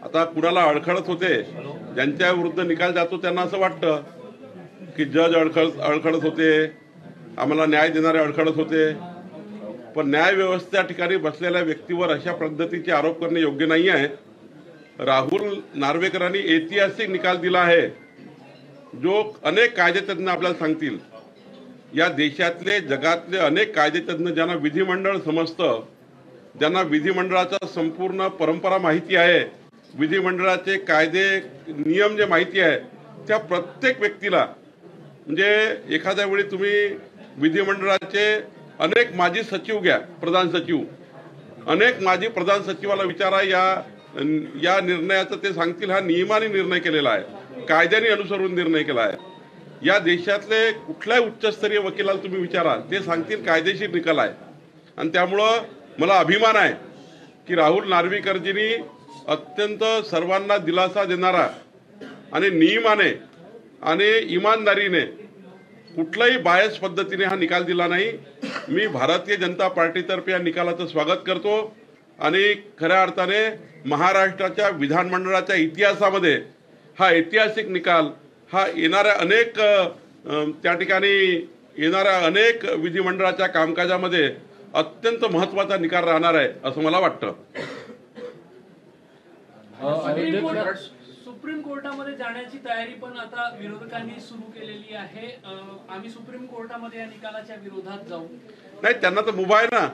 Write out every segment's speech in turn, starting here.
आता कुणाला अडखळत होते, ज्यांच्या विरुद्ध निकाल जातो त्यांना असं वाटतं की जज अडखळत होते, आम्हाला न्याय देणारे अडखळत होते. पण न्याय व्यवस्थेच्या ठिकाणी बसलेल्या व्यक्तीवर अशा पद्धतीचे आरोप करणे योग्य नाही आहे. राहुल नार्वेकरांनी ऐतिहासिक निकाल दिला आहे, जो अनेक कायदेतज्ञ आपल्याला सांगतील. या देशातले जगातले अनेक कायदेतज्ञ ज्यांना विधिमंडळ समजतं, ज्यांना विधिमंडळाचा संपूर्ण परंपरा माहिती आहे, विधिमंडळाचे कायदे नियम जे माहिती आहे, त्या प्रत्येक व्यक्तीला म्हणजे एखाद्या वेळी तुम्ही विधिमंडळाचे अनेक माजी सचिव घ्या, प्रधान सचिव, अनेक माजी प्रधान सचिवाला विचारा, या निर्णयाचं ते सांगतील हा नियमाने निर्णय केलेला आहे, कायद्याने अनुसरून निर्णय केला आहे. या देशातले कुठल्याही उच्चस्तरीय वकिलाला तुम्ही विचारा, ते सांगतील कायदेशीर निकाल आहे. आणि त्यामुळं मला अभिमान आहे की राहुल नार्वेकरजींनी अत्यंत सर्वांना दिलासा देणारा आणि नियमाने आणि इमानदारीने कुठल्याही बायस पद्धतीने हा निकाल दिला नाही. मी भारतीय जनता पार्टीतर्फे या निकालाचं स्वागत करतो आणि खऱ्या अर्थाने महाराष्ट्राच्या विधानमंडळाच्या इतिहासामध्ये हा ऐतिहासिक निकाल हा येणाऱ्या अनेक विधिमंडळाच्या कामकाजामध्ये अत्यंत महत्त्वाचा निकाल राहणार आहे असं मला वाटतं. सुप्रीम कोर्टामध्ये जाण्याची तयारी पण आता विरोधकांनी सुरू केलेली आहे. आम्ही सुप्रीम कोर्टामध्ये या निकालाच्या विरोधात जाऊ. नाही, त्यांना तर मुभा आहे ना.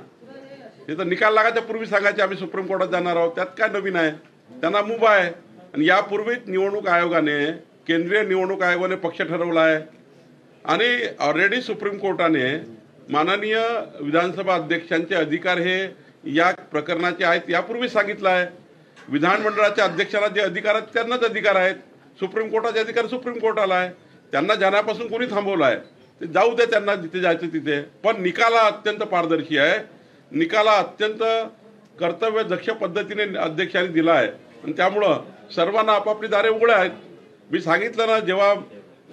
हे तर निकाल लागायच्या पूर्वी सांगायचे आम्ही सुप्रीम कोर्टात जाणार आहोत, त्यात काय नवीन आहे. त्यांना मुभा आहे. आणि यापूर्वीच निवडणूक आयोगाने, केंद्रीय निवडणूक आयोगाने पक्ष ठरवला आहे आणि ऑलरेडी सुप्रीम कोर्टाने माननीय विधानसभा अध्यक्षांचे अधिकार हे या प्रकरणाचे आहेत यापूर्वी सांगितलं आहे. विधानमंडळाच्या अध्यक्षाला जे अधिकार आहेत त्यांनाच अधिकार आहेत. सुप्रीम कोर्टाचे अधिकार सुप्रीम कोर्टाला आहे. त्यांना जाण्यापासून कोणी थांबवलं आहे? ते जाऊ दे, त्यांना जिथे जायचं तिथे. पण निकाला अत्यंत पारदर्शी आहे. निकाला अत्यंत कर्तव्यदक्ष पद्धतीने अध्यक्षांनी दिला आहे आणि त्यामुळं सर्वांना आपापली दारे उघडे आहेत. मी सांगितलं ना, जेव्हा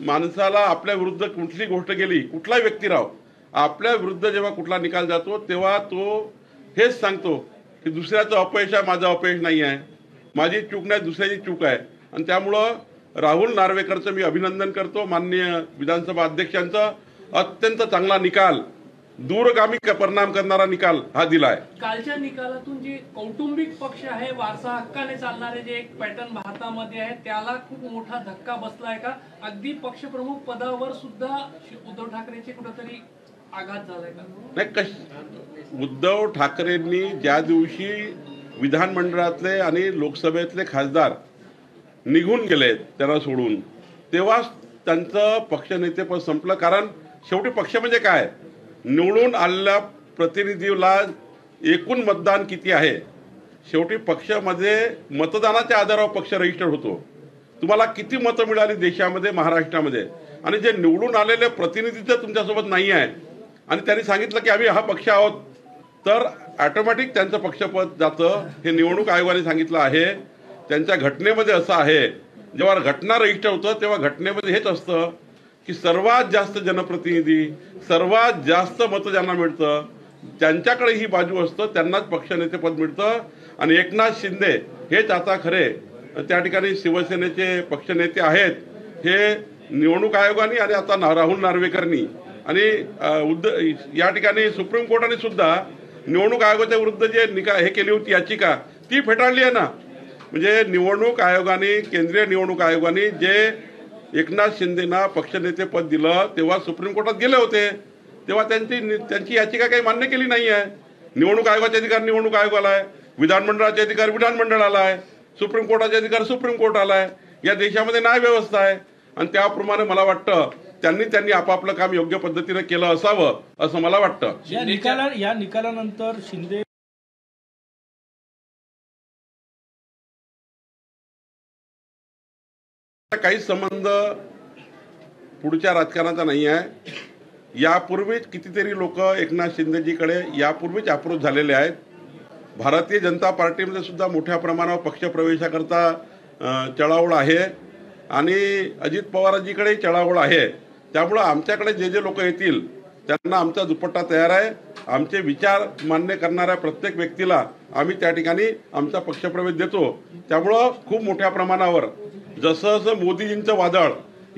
माणसाला आपल्या विरुद्ध कुठली गोष्ट गेली, कुठलाही व्यक्ती राव, आपल्या विरुद्ध जेव्हा कुठला निकाल जातो तेव्हा तो हेच सांगतो की दुसऱ्याचं अपयश आहे, माझं अपयश नाही आहे, माझी चूक नाही, दुसऱ्याची चूक आहे. आणि त्यामुळं राहुल नार्वेकरचं मी अभिनंदन करतो. माननीय विधानसभा अध्यक्षांचा अत्यंत चांगला निकाल, दूरगामी परिणाम करणारा निकाल हा दिलाय. कालच्या निकालातून जे कौटुंबिक पक्ष आहे, वारसा हक्काने चालणारे जे एक पॅटर्न भारतामध्ये आहे, त्याला खूप मोठा धक्का बसलाय का? अगदी पक्षप्रमुख पदावर सुद्धा उद्धव ठाकरेचे कुठेतरी आघात झालाय का? नाही, उद्धव ठाकरेंनी ज्या दिवशी विधानमंडळातले आणि लोकसभेतले खासदार निघून गेले त्यांना सोडून, तेव्हाच त्यांचं पक्षनेतेपद संपलं. कारण शेवटी पक्ष म्हणजे काय? निवडून आलेल्या प्रतिनिधीला एकूण मतदान किती आहे, शेवटी पक्षामध्ये मतदानाच्या आधारावर पक्ष रजिस्टर होतो. तुम्हाला किती मतं मिळाली देशामध्ये, महाराष्ट्रामध्ये, आणि जे निवडून आलेले प्रतिनिधी जर तुमच्यासोबत नाही आहे आणि त्यांनी सांगितलं की आम्ही हा पक्ष आहोत, तर ऑटोमॅटिक त्यांचं पक्षपद जातं. हे निवडणूक आयोगाने सांगितलं आहे. त्यांच्या घटनेमध्ये असं आहे, जेव्हा घटना रजिस्टर होतं तेव्हा घटनेमध्ये हेच असतं की सर्वात जास्त जनप्रतिनिधी, सर्वात जास्त मतं ज्यांना मिळतं त्यांच्याकडे ही बाजू असतं, त्यांनाच पक्षनेतेपद मिळतं. आणि एकनाथ शिंदे हेच आता खरे त्या ठिकाणी शिवसेनेचे पक्षनेते आहेत. हे निवडणूक आयोगाने आणि आता राहुल नार्वेकरनी आणि या ठिकाणी सुप्रीम कोर्टाने सुद्धा निवडणूक आयोगाच्या विरुद्ध जे हे केली होती याचिका, ती फेटाळली आहे ना. म्हणजे निवडणूक आयोगाने, केंद्रीय निवडणूक आयोगाने जे एकनाथ शिंदेना पक्षनेतेपद दिलं तेव्हा सुप्रीम कोर्टात गेले होते, तेव्हा त्यांची याचिका काही मान्य केली नाही आहे. निवडणूक आयोगाचे अधिकार निवडणूक आयोगाला आहे, विधानमंडळाचे अधिकार विधानमंडळाला आहे, सुप्रीम कोर्टाचे अधिकार सुप्रीम कोर्टाला आहे. या देशामध्ये न्याय व्यवस्था आहे आणि त्याप्रमाणे मला वाटतं त्यांनी आपापलं काम योग्य पद्धतीने केलं असावं असं मला वाटतं. या निकालानंतर शिंदे काहीच संबंध पुढच्या राजकारणाचा नाही आहे. यापूर्वीच कितीतरी लोक एकनाथ शिंदेजीकडे यापूर्वीच अप्रोच झालेले आहेत. भारतीय जनता पार्टीमध्ये सुद्धा मोठ्या प्रमाणावर पक्षप्रवेशाकरता चळावळ आहे आणि अजित पवारजीकडेही चळावळ आहे. त्यामुळं आमच्याकडे जे लोक येतील त्यांना आमचा दुपट्टा तयार आहे आमचे विचार मान्य करणाऱ्या प्रत्येक व्यक्तीला आम्ही त्या ठिकाणी आमचा पक्षप्रवेश देतो. त्यामुळं खूप मोठ्या प्रमाणावर जसं जसं मोदीजींचं वादळ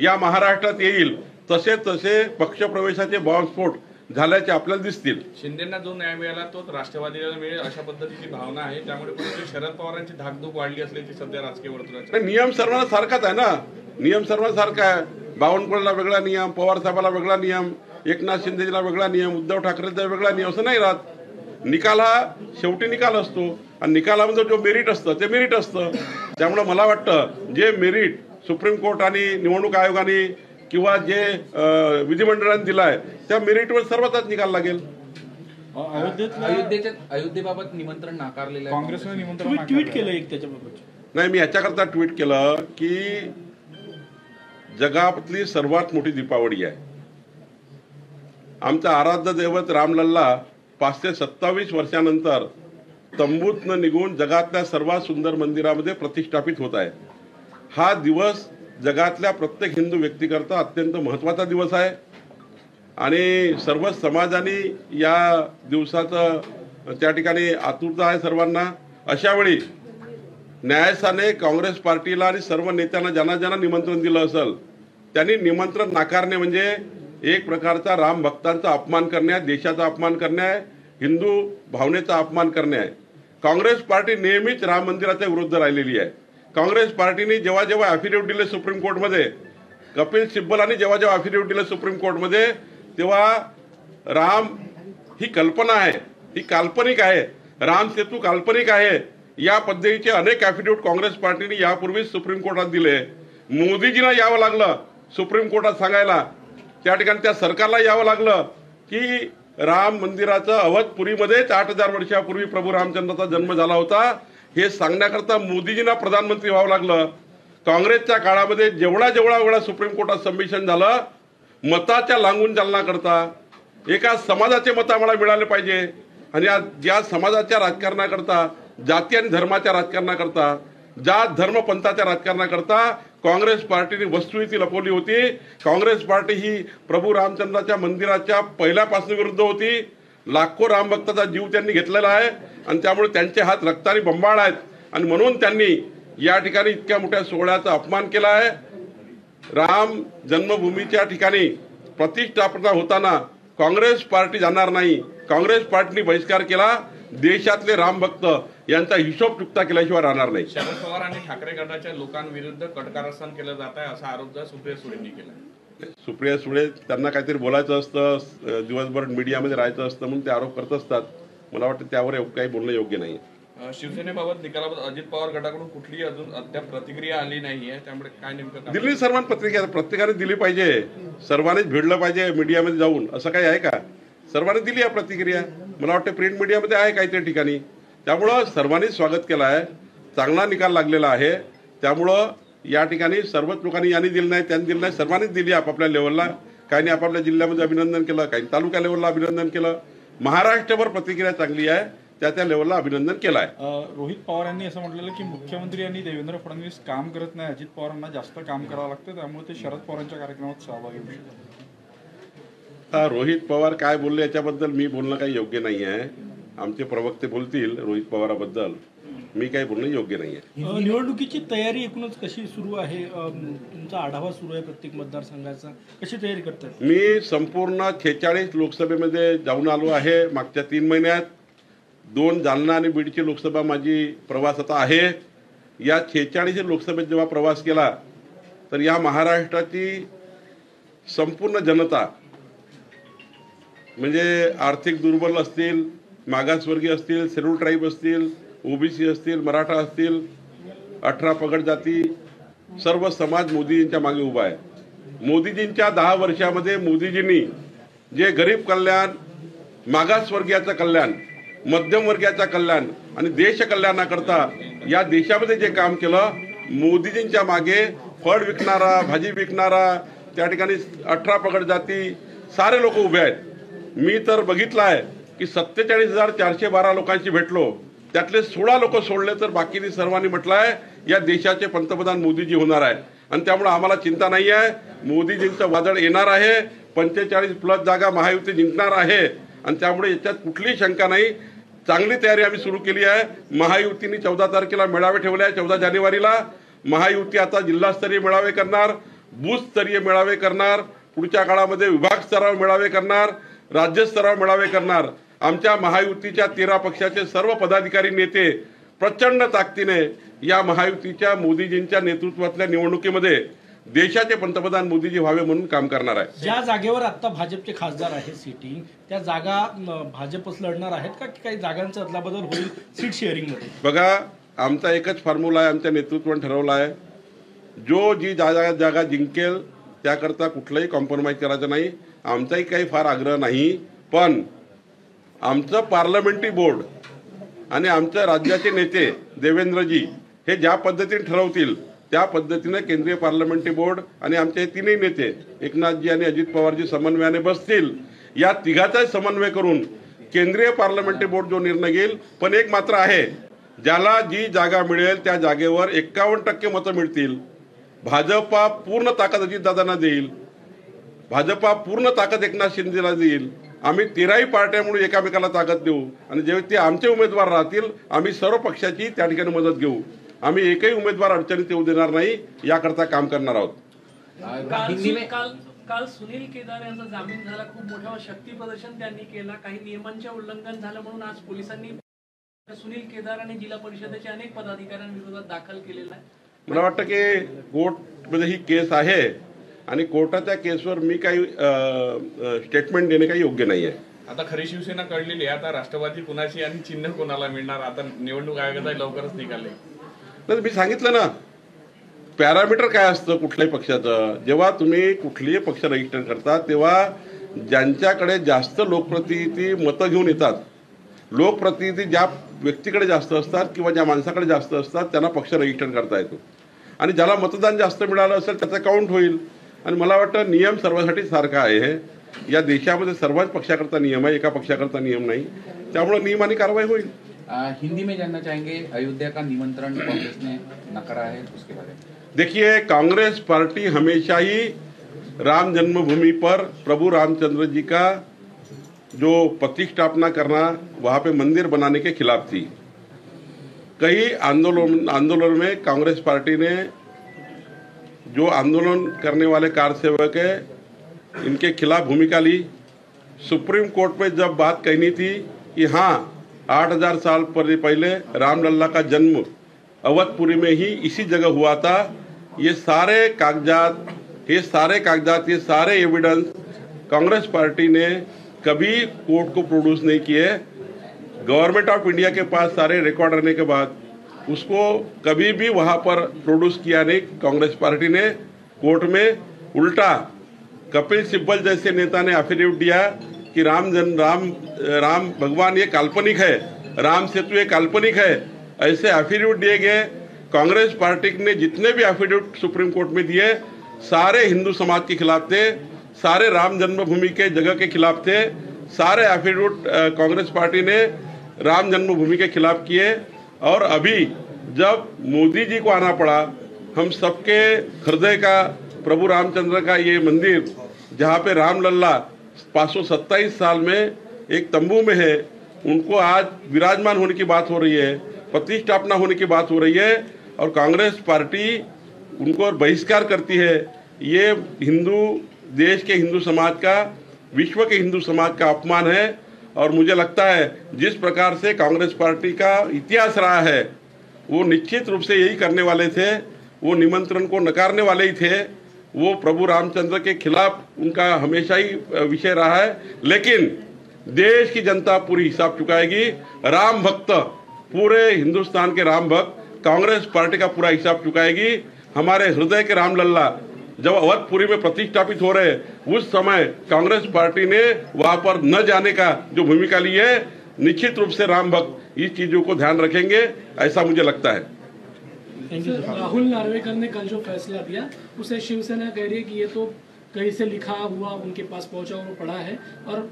या महाराष्ट्रात येईल तसे तसे पक्षप्रवेशाचे बॉम्बस्फोट झाल्याचे आपल्याला दिसतील. शिंदेना जो न्याय मिळाला तोच राष्ट्रवादीला मिळेल अशा पद्धतीची भावना आहे. त्यामुळे कुठेतरी शरद पवारांची धाकधूक वाढली असल्याची सध्या राजकीय वर्तुळात. नियम सर्वांना सारखाच आहे ना, नियम सर्वांना सारखा आहे. बावनकुळेला वेगळा नियम, पवार साहेबाला वेगळा नियम, एकनाथ शिंदेला वेगळा नियम, उद्धव ठाकरेचा वेगळा नियम, असं नाही राहत. निकाल हा शेवटी निकाल असतो आणि निकालामध्ये जो मेरिट असतं ते मेरिट असतं. त्यामुळे मला वाटतं जे मेरिट सुप्रीम कोर्ट आणि निवडणूक आयोगाने किंवा जे विधिमंडळाने दिलाय त्या मेरिटवर सर्वांचाच निकाल लागेल. अयोध्येबाबत निमंत्रण नाकारलेलं आहे. काँग्रेसनं निमंत्रण ट्विट केलं एक त्याच्याबाबत. नाही, मी याच्याकरता ट्विट केलं की जगातली सर्वात मोठी दीपावली आहे. आमचा आराध्य दैवत रामलल्ला 527 वर्षानंतर तंबूतनं निघून जगातल्या सर्वात सुंदर मंदिरामध्ये प्रतिष्ठापित होत आहे. हा दिवस जगातल्या प्रत्येक हिंदू व्यक्तीकरता अत्यंत महत्त्वाचा दिवस आहे आणि सर्व समाजाने या दिवसाचं त्या ठिकाणी आतुरता आहे सर्वांना. अशा वेळी न्यायालयाने काँग्रेस पार्टीला आणि सर्व नेत्यांना ज्यांना ज्यांना निमंत्रण दिलं असेल त्यांनी निमंत्रण नाकारणे म्हणजे एक प्रकारचा राम भक्तांचा अपमान करणे आहे, देशाचा अपमान करणे आहे, हिंदू भावनेचा अपमान करणे आहे. काँग्रेस पार्टी नेहमीच राम मंदिराच्या विरुद्ध राहिलेली आहे. काँग्रेस पार्टीने जेव्हा जेव्हा अफिडेव्हिट दिले सुप्रीम कोर्टमध्ये, कपिल सिब्बलांनी जेव्हा जेव्हा अफिडेव्हिट दिलं सुप्रीम कोर्टमध्ये, तेव्हा राम ही कल्पना आहे, ही काल्पनिक आहे, राम सेतू काल्पनिक आहे, या पद्धतीचे अनेक अफिडेव्हिट काँग्रेस पार्टीने यापूर्वीच सुप्रीम कोर्टात दिले. मोदीजींना यावं लागलं सुप्रीम कोर्टात सांगायला, त्या ठिकाणी त्या सरकारला यावं लागलं की राम मंदिराचं अवधपुरीमध्येच 8000 वर्षापूर्वी प्रभू रामचंद्राचा जन्म झाला होता हे सांगण्याकरता मोदीजींना प्रधानमंत्री व्हावं लागलं. काँग्रेसच्या काळामध्ये जेवढा वेळा सुप्रीम कोर्टात सबमिशन झालं मताच्या लांगून चालण्याकरता, एका समाजाचे मत आम्हाला मिळाले पाहिजे आणि ज्या समाजाच्या राजकारणाकरता, जाती आणि धर्माच्या राजकारणाकरता, जात धर्म पंथाच्या राजकारणाकरता काँग्रेस पार्टीने वस्तुस्थिती लपवली होती. काँग्रेस पार्टी ही प्रभू रामचंद्राच्या मंदिराच्या पहिल्यापासून विरुद्ध होती. लाखो रामभक्ताचा जीव त्यांनी घेतलेला आहे आणि त्यामुळे त्यांचे हात रक्ताने बंबाळ आहेत आणि म्हणून त्यांनी या ठिकाणी इतक्या मोठ्या सोहळ्याचा अपमान केला आहे. राम जन्मभूमीच्या ठिकाणी प्रतिष्ठापना होताना काँग्रेस पार्टी जाणार नाही. काँग्रेस पार्टीने बहिष्कार केला. देशातले रामभक्त यांचा हिशोब चुकता केल्याशिवाय राहणार नाही. शरद पवार आणि ठाकरे गटाच्या लोकांविरुद्ध कडकारस्थान केलं जात आहे असा आरोप सुप्रिया सुळेंनी केला. सुप्रिया सुळे त्यांना काहीतरी बोलायचं असतं, दिवसभर मीडियामध्ये राहायचं असतं म्हणून ते आरोप करत असतात. मला वाटतं त्यावर काही बोलणं योग्य नाही. शिवसेनेबाबत निकालाबाबत अजित पवार गटाकडून कुठलीही अजून अद्याप प्रतिक्रिया आली नाहीये, त्यामुळे काय नेमकं दिल्ली सर्वांना प्रतिक्रिया प्रत्येकाने दिली पाहिजे, सर्वांनीच भिडलं पाहिजे मीडियामध्ये जाऊन, असं काही आहे का? सर्वांनी दिली आहे प्रतिक्रिया. मला वाटतं प्रिंट मीडियामध्ये आहे काहीतरी ठिकाणी. त्यामुळं सर्वांनी स्वागत केलं आहे, चांगला निकाल लागलेला आहे. त्यामुळं या ठिकाणी सर्वच लोकांनी यांनी दिलं नाही त्यांनी दिलं नाही, सर्वांनीच दिली आपापल्या लेवलला. काहींनी आपापल्या जिल्ह्यामध्ये अभिनंदन केलं, काही तालुका लेवलला अभिनंदन केलं. महाराष्ट्रभर प्रतिक्रिया चांगली आहे, त्या लेवलला अभिनंदन केलं आहे. रोहित पवार यांनी असं म्हटलेलं की मुख्यमंत्री आणि देवेंद्र फडणवीस काम करत नाही, अजित पवारांना जास्त काम करावं लागतं, त्यामुळे ते शरद पवारांच्या कार्यक्रमात सहभागी होऊ शकतात. रोहित पवार काय बोलले याच्याबद्दल मी बोलणं काही योग्य नाही आहे. आमचे प्रवक्ते बोलतील रोहित पवाराबद्दल, मी काही बोलणं योग्य नाही आहे. निवडणुकीची तयारी एकूणच कशी सुरू आहे? तुमचा आढावा सुरू आहे प्रत्येक मतदारसंघाचा, कशी तयारी करतात? मी संपूर्ण 46 लोकसभेमध्ये जाऊन आलो आहे मागच्या 3 महिन्यात. 2 जालना आणि बीडची लोकसभा माझी प्रवास आता आहे. या 46 लोकसभेत जेव्हा प्रवास केला तर या महाराष्ट्राची संपूर्ण जनता म्हणजे आर्थिक दुर्बल असतील, मागासवर्गीय असतील, शेड्यूल ट्राईब असतील, ओबीसी असतील, मराठा असतील, 18 पगड जाती, सर्व समाज मोदीजींच्या मागे उभा आहे. मोदीजींच्या 10 वर्षामध्ये मोदीजींनी जे गरीब कल्याण, मागासवर्गीयाचं कल्याण, मध्यमवर्गीयाचं कल्याण आणि देश कल्याणाकरता या देशामध्ये जे काम केलं, मोदीजींच्या मागे फळ विकणारा, भाजी विकणारा, त्या ठिकाणी 18 पगड जाती सारे लोक उभे आहेत. मी तर बघितलं आहे की 47,412 लोकांशी भेटलो, त्यातले 16 लोक सोडले तर बाकीनी सर्वांनी म्हटलं आहे या देशाचे पंतप्रधान मोदीजी होणार आहे. आणि त्यामुळे आम्हाला चिंता नाही आहे. मोदीजींचं वादळ येणार आहे, 45+ जागा महायुती जिंकणार आहे आणि त्यामुळे याच्यात कुठलीही शंका नाही. चांगली तयारी आम्ही सुरू केली आहे. महायुतीने 14 तारखेला मेळावे ठेवले आहे. 14 जानेवारीला महायुती आता जिल्हास्तरीय मेळावे करणार, बूथस्तरीय मेळावे करणार, पुढच्या काळामध्ये विभाग स्तरावर मेळावे करणार, राज्यस्तरावर मेळावे करणार. आमच्या महायुतीच्या 13 पक्षाचे सर्व पदाधिकारी नेते प्रचंड ताकदीने या महायुतीच्या मोदीजींच्या नेतृत्वातल्या निवडणुकीमध्ये देशाचे पंतप्रधान मोदीजी व्हावे म्हणून काम करणार आहे. ज्या जागेवर आता भाजपचे खासदार आहेत सिटिंग, त्या जागा भाजपच लढणार आहेत का की काही जागांचा अदलाबदल होईल सीट शेअरिंग मध्ये? बघा, आमचा एकच फॉर्म्युला आहे, आमच्या नेतृत्वाने ठरवला आहे. जी जागा जिंकेल त्याकरता कुठलाही कॉम्प्रोमाइज करायचं नाही. आमचाही काही फार आग्रह नाही, पण आमचं पार्लमेंटरी बोर्ड आणि आमच्या राज्याचे नेते देवेंद्रजी हे ज्या पद्धतीने ठरवतील त्या पद्धतीने केंद्रीय पार्लमेंटरी बोर्ड आणि आमचे हे तीनही नेते एकनाथजी आणि अजित पवारजी समन्वयाने बसतील. या तिघाचाही समन्वय करून केंद्रीय पार्लमेंटरी बोर्ड जो निर्णय घेईल. पण एक मात्र आहे, ज्याला जी जागा मिळेल त्या जागेवर 51% मतं मिळतील. भाजपा पूर्ण ताकद अजितदादांना देईल, भाजपा पूर्ण ताकद एकनाथ शिंदेला देईल. आम्ही 13ही पार्ट्यामुळे एकामेकाला ताकद देऊ आणि जेव्हा ते आमचे उमेदवार राहतील आम्ही सर्व पक्षाची त्या ठिकाणी मदत घेऊ. आम्ही एकही उमेदवार अडचणीत येऊ देणार नाही, याकरता काम करणार आहोत. काल सुनील केदार यांचा जामीन झाला. खूप मोठं शक्ती प्रदर्शन त्यांनी केला. काही नियमांचे उल्लंघन झालं म्हणून आज पोलिसांनी सुनील केदार आणि जिल्हा परिषदेच्या अनेक पदाधिकाऱ्यांविरोधात दाखल केलेला आहे. मला वाटतं की कोर्टमध्ये ही केस आहे आणि कोर्टाच्या केसवर मी काही स्टेटमेंट देणे काही योग्य नाही आहे. आता खरी शिवसेना कळलेली आहे. आता राष्ट्रवादी कुणाची आणि चिन्ह कोणाला मिळणार आता निवडणूक आयोगाचा लवकरच निघाले. तर मी सांगितलं ना, पॅरामीटर काय असतं कुठल्याही पक्षाचं. जेव्हा तुम्ही कुठलीही पक्ष रजिस्टर करता तेव्हा ज्यांच्याकडे जास्त लोकप्रतिनिधी मतं घेऊन येतात, लोकप्रतिनिधी ज्या व्यक्तीकडे जास्त असतात किंवा ज्या माणसाकडे जास्त असतात त्यांना पक्ष रजिस्टर करता येतो आणि ज्याला मतदान जास्त मिळालं असेल त्याचं काउंट होईल. आणि मला वाटतं नियम सर्वांसाठी सारखा आहे. या देशामध्ये सर्वच पक्षाकरता नियम आहे, एका पक्षाकरता नियम नाही. त्यामुळे नियम आणि कारवाई होईल. हिंदी में जानना चाहेंगे, अयोध्या का निमंत्रण कांग्रेस ने नकारा है, उसके बारे में? देखिए, कांग्रेस पार्टी हमेशा ही राम जन्मभूमि पर प्रभु रामचंद्र जी का जो प्रतिष्ठापना करना, वहाँ पे मंदिर बनाने के खिलाफ थी. कई आंदोलन में कांग्रेस पार्टी ने जो आंदोलन करने वाले कारसेवक है इनके खिलाफ भूमिका ली. सुप्रीम कोर्ट में जब बात कहनी थी कि हाँ 8000 साल पहले रामलल्ला का जन्म अवधपुरी में ही इसी जगह हुआ था, ये सारे कागजात, ये सारे एविडेंस कांग्रेस पार्टी ने कभी कोर्ट को प्रोड्यूस नहीं किए. Government of India K pass सारे रिकॉर्ड रहने के बाद उसको कभी भी वहां पर प्रोड्यूस किया नहीं कांग्रेस पार्टी ने कोर्ट में. उल्टा कपिल सिब्बल जैसे नेता ने एफिडेविट दिया कि राम भगवान ये काल्पनिक है, राम सेतु ये काल्पनिक है. ऐसे एफिडेविट दिए गए. कांग्रेस पार्टी ने जितने भी एफिडेविट सुप्रीम कोर्ट में दिए सारे हिंदू समाज के खिलाफ थे, सारे राम जन्मभूमि के जगह के खिलाफ थे. सारे एफिडेविट कांग्रेस पार्टी ने राम जन्मभूमि के खिलाफ किए. और अभी जब मोदी जी को आना पड़ा, हम सबके हृदय का प्रभु रामचंद्र का ये मंदिर जहाँ पे रामलल्ला 527 साल में एक तंबू में है, उनको आज विराजमान होने की बात हो रही है, प्रतिष्ठापना होने की बात हो रही है और कांग्रेस पार्टी उनको बहिष्कार करती है. ये देश के हिंदू समाज का, विश्व के हिंदू समाज का अपमान है. और मुझे लगता है जिस प्रकार से कांग्रेस पार्टी का इतिहास रहा है वो निश्चित रूप से यही करने वाले थे, वो निमंत्रण को नकारने वाले ही थे. वो प्रभु रामचंद्र के खिलाफ उनका हमेशा ही विषय रहा है. लेकिन देश की जनता पूरी हिसाब चुकाएगी. राम भक्त, पूरे हिंदुस्तान के राम भक्त कांग्रेस पार्टी का पूरा हिसाब चुकाएगी. हमारे हृदय के रामलल्ला जब अवधपुरी में प्रतिष्ठापित हो रहे उस समय कांग्रेस पार्टी ने वहां पर न जाने का जो भूमिका ली है, निश्चित रूप से राम भक्त इस चीजों को ध्यान रखेंगे, ऐसा मुझे लगता है. राहुल नार्वेकर ने कल जो फैसला दिया उसे शिवसेना कह रही है कि ये तो कहीं से लिखा हुआ उनके पास पहुंचा और पढ़ा है और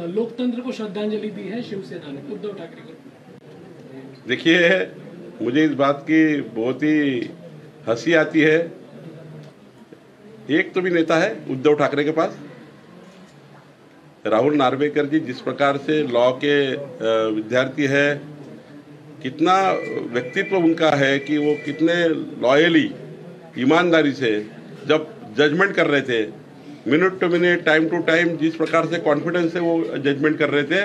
लोकतंत्र को श्रद्धांजलि दी है शिवसेना ने उद्धव ठाकरे को. देखिए, मुझे इस बात की बहुत ही हंसी आती है. एक तो भी नेता है उद्धव ठाकरे के पास, राहुल नार्वेकर जी जिस प्रकार से लॉ के विद्यार्थी है, कितना व्यक्तित्व उनका है कि वो कितने लॉयली, ईमानदारी से जब जजमेंट कर रहे थे, minute to minute, time to time, जिस प्रकार से कॉन्फिडेंस से वो जजमेंट कर रहे थे,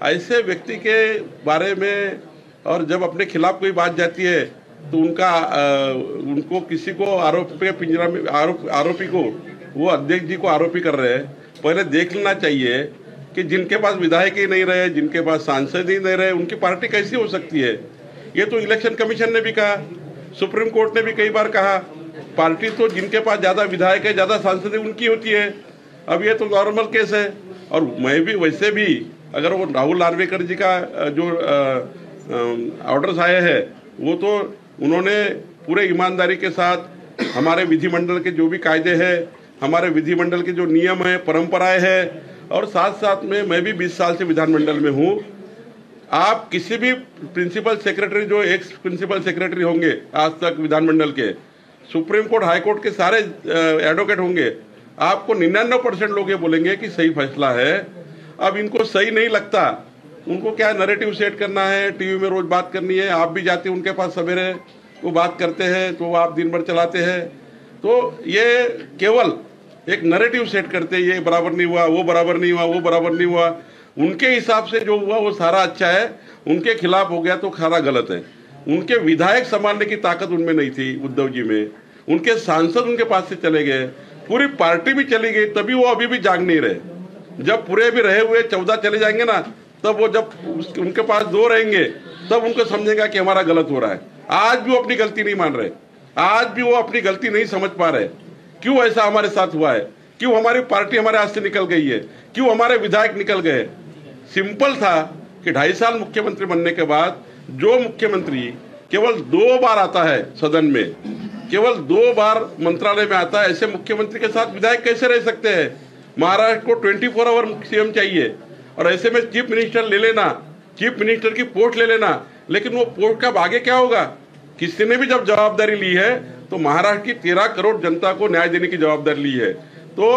ऐसे व्यक्ति के बारे में और जब अपने खिलाफ कोई बात जाती है तो उनको किसी को आरोपी के पिंजरा में आरोपी को वो अध्यक्ष जी को आरोपी कर रहे हैं। पहले देख लेना चाहिए कि जिनके पास विधायक ही नहीं रहे, जिनके पास सांसद ही नहीं रहे, उनकी पार्टी कैसी हो सकती है। ये तो इलेक्शन कमीशन ने भी कहा, सुप्रीम कोर्ट ने भी कई बार कहा, पार्टी तो जिनके पास ज्यादा विधायक है, ज्यादा सांसद है, उनकी होती है। अब ये तो नॉर्मल केस है। और मैं भी वैसे भी अगर वो राहुल नार्वेकर जी का जो ऑर्डर्स आए हैं वो तो उन्होंने पूरे ईमानदारी के साथ हमारे विधिमंडल के जो भी कायदे हैं, हमारे विधिमंडल के जो नियम है, परंपराएं हैं, और साथ साथ में मैं भी 20 साल से विधानमंडल में हूँ। आप किसी भी प्रिंसिपल सेक्रेटरी, जो एक्स प्रिंसिपल सेक्रेटरी होंगे आज तक विधानमंडल के, सुप्रीम कोर्ट, हाई कोर्ट के सारे एडवोकेट होंगे, आपको 99% लोग ये बोलेंगे कि सही फैसला है। अब इनको सही नहीं लगता, उनको क्या नैरेटिव सेट करना है, टीवी में रोज बात करनी है। आप भी जाते हैं उनके पास सवेरे, वो बात करते हैं तो आप दिन भर चलाते हैं। तो ये केवल एक नैरेटिव सेट करते हैं, ये बराबर नहीं हुआ, वो बराबर नहीं हुआ, वो बराबर नहीं हुआ। उनके हिसाब से जो हुआ वो सारा अच्छा है, उनके खिलाफ हो गया तो सारा गलत है। उनके विधायक संभालने की ताकत उनमें नहीं थी, उद्धव जी में। उनके सांसद उनके पास से चले गए, पूरी पार्टी भी चली गई, तभी वो अभी भी जाग नहीं रहे। जब पूरे भी रहे हुए 14 चले जाएंगे ना, तब वो जब उनके पास 2 रहेंगे तब उनको समझेगा कि हमारा गलत हो रहा है। आज भी वो अपनी गलती नहीं मान रहे, आज भी वो अपनी गलती नहीं समझ पा रहे। क्यों ऐसा हमारे साथ हुआ है, क्यों हमारी पार्टी हमारे हाथ से निकल गई है, क्यों हमारे विधायक निकल गए। सिंपल था कि 2.5 साल मुख्यमंत्री बनने के बाद जो मुख्यमंत्री केवल 2 बार आता है सदन में, केवल 2 बार मंत्रालय में आता है, ऐसे मुख्यमंत्री के साथ विधायक कैसे रह सकते हैं। महाराष्ट्र को 24 आवर सीएम चाहिए, और ऐसे में चीफ मिनिस्टर ले लेना, चीफ मिनिस्टर की पोस्ट ले लेना, लेकिन वो पोस्ट का आगे क्या होगा। किसी ने भी जब जवाबदारी ली है तो महाराष्ट्र की 13 करोड़ जनता को न्याय देने की जवाबदारी ली है। तो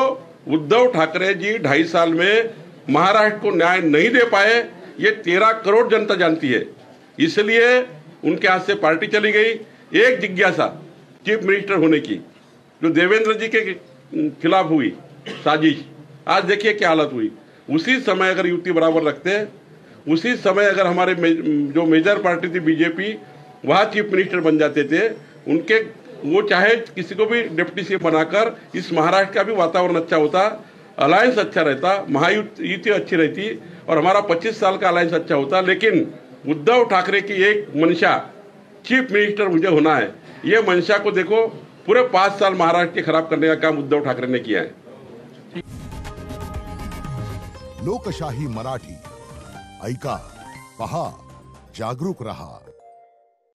उद्धव ठाकरे जी 2.5 साल में महाराष्ट्र को न्याय नहीं दे पाए, ये 13 करोड़ जनता जानती है। इसलिए उनके हाथ से पार्टी चली गई। एक जिज्ञासा चीफ मिनिस्टर होने की, जो देवेंद्र जी के खिलाफ हुई साजिश, आज देखिए क्या हालत हुई। उसी समय अगर युति बराबर रखते, उसी समय अगर हमारे जो मेजर पार्टी थी बीजेपी, वहाँ चीफ मिनिस्टर बन जाते थे, उनके वो चाहे किसी को भी डिप्टी सीएम बनाकर इस महाराष्ट्र का भी वातावरण अच्छा होता, अलायंस अच्छा रहता, महायुति अच्छी रहती और हमारा 25 साल का अलायंस अच्छा होता। लेकिन उद्धव ठाकरे की एक मंशा, चीफ मिनिस्टर मुझे होना है, ये मंशा को देखो, पूरे 5 साल महाराष्ट्र के खराब करने का काम उद्धव ठाकरे ने किया है। लोकशाही मराठी ऐका, पहा, जागरूक रहा।